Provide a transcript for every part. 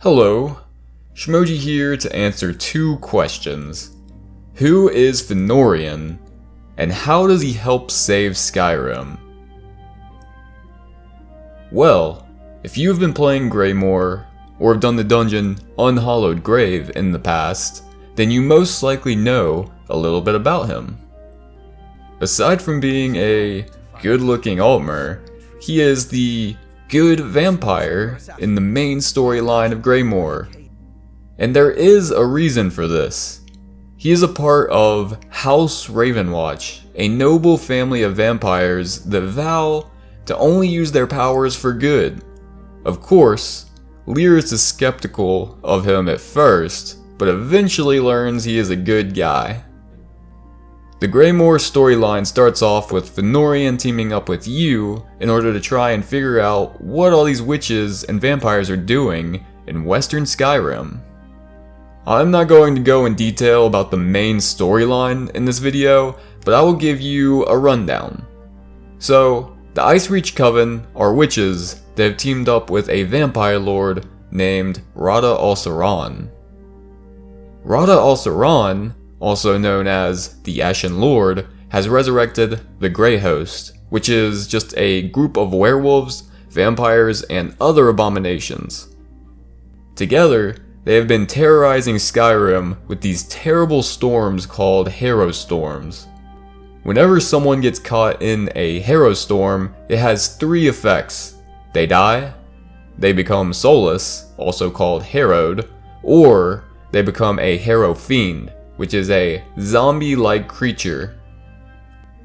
Hello, shmoji here to answer two questions. Who is Fennorian, and how does he help save Skyrim? Well, if you have been playing Greymoor, or have done the dungeon Unhallowed Grave in the past, then you most likely know a little bit about him. Aside from being a good-looking Altmer, he is the good vampire in the main storyline of Greymoor. And there is a reason for this. He is a part of House Ravenwatch, a noble family of vampires that vow to only use their powers for good. Of course, Lyris is skeptical of him at first, but eventually learns he is a good guy. The Greymoor storyline starts off with Fennorian teaming up with you in order to try and figure out what all these witches and vampires are doing in Western Skyrim. I'm not going to go in detail about the main storyline in this video, but I will give you a rundown. So, the Icereach Coven are witches that have teamed up with a vampire lord named Rada Alsaran. Rada Alsaran, also known as the Ashen Lord, has resurrected the Grey Host, which is just a group of werewolves, vampires, and other abominations. Together, they have been terrorizing Skyrim with these terrible storms called Harrow Storms. Whenever someone gets caught in a Harrow Storm, it has three effects. They die, they become soulless, also called harrowed, or they become a Harrow Fiend, which is a zombie-like creature.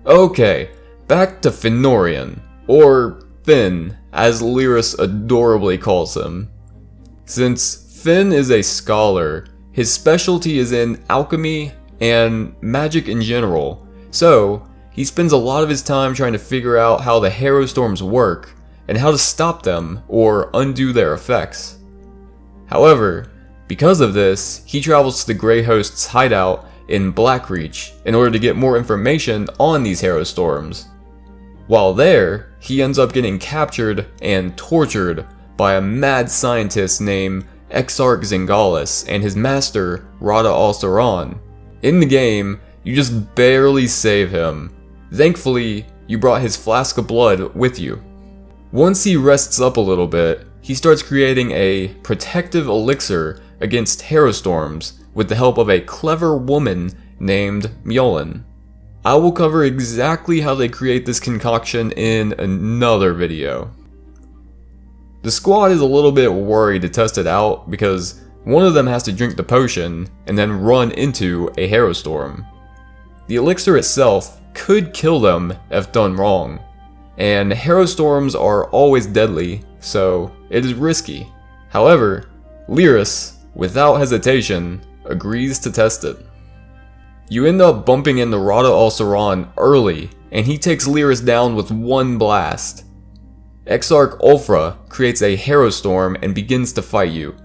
Okay, back to Fennorian, or Fenn, as Lyris adorably calls him. Since Fenn is a scholar, his specialty is in alchemy and magic in general, so he spends a lot of his time trying to figure out how the Harrow Storms work, and how to stop them or undo their effects. However, because of this, he travels to the Grey Host's hideout in Blackreach in order to get more information on these Harrow Storms. While there, he ends up getting captured and tortured by a mad scientist named Exarch Zingalis and his master, Rada Alsaran. In the game, you just barely save him. Thankfully, you brought his flask of blood with you. Once he rests up a little bit, he starts creating a protective elixir against Harrow Storms with the help of a clever woman named Mjolnir. I will cover exactly how they create this concoction in another video. The squad is a little bit worried to test it out because one of them has to drink the potion and then run into a Harrow Storm. The elixir itself could kill them if done wrong, and Harrow Storms are always deadly, so it is risky. However, Lyris, without hesitation, agrees to test it. You end up bumping into Rada Alsaran early, and he takes Lyris down with one blast. Exarch Ulfra creates a Harrow Storm and begins to fight you.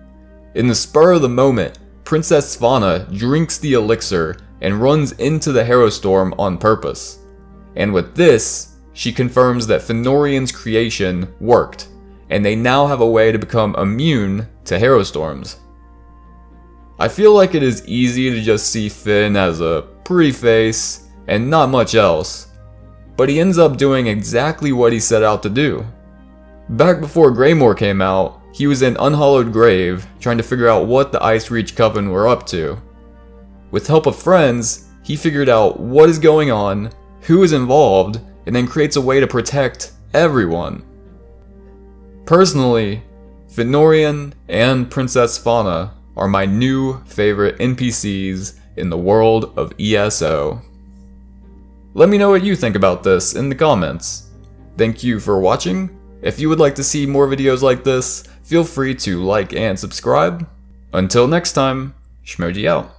In the spur of the moment, Princess Svanna drinks the elixir and runs into the Harrow Storm on purpose. And with this, she confirms that Fennorian's creation worked, and they now have a way to become immune to Harrow Storms. I feel like it is easy to just see Fenn as a pretty face and not much else, but he ends up doing exactly what he set out to do. Back before Greymoor came out, he was in Unhallowed Grave trying to figure out what the Icereach Coven were up to. With help of friends, he figured out what is going on, who is involved, and then creates a way to protect everyone. Personally, Fennorian and Princess Svanna are my new favorite NPCs in the world of ESO. Let me know what you think about this in the comments. Thank you for watching. If you would like to see more videos like this, feel free to like and subscribe. Until next time, shmoji out.